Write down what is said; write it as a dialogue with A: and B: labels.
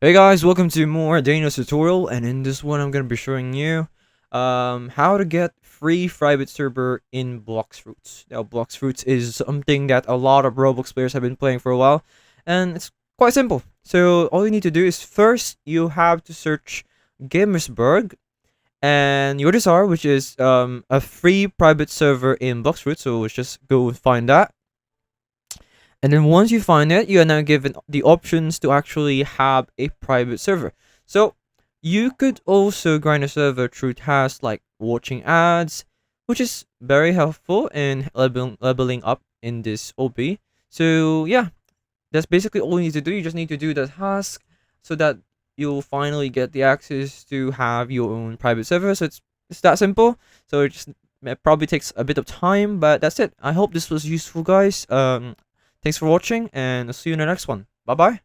A: Hey guys, welcome to more Daniel's tutorial, and in this one I'm gonna be showing you how to get free private server in Blox Fruits. Now Blox Fruits is something that a lot of Roblox players have been playing for a while, and it's quite simple. So all you need to do is first you have to search Gamersburg and USSR, which is a free private server in Blox Fruits. So let's just go and find that. And then once you find it, you are now given the options to actually have a private server. So you could also grind a server through tasks like watching ads, which is very helpful in leveling up in this OP. So yeah, that's basically all you need to do. You just need to do the task so that you'll finally get the access to have your own private server. So it's that simple. So it probably takes a bit of time, but that's it. I hope this was useful, guys. Thanks for watching, and I'll see you in the next one. Bye bye.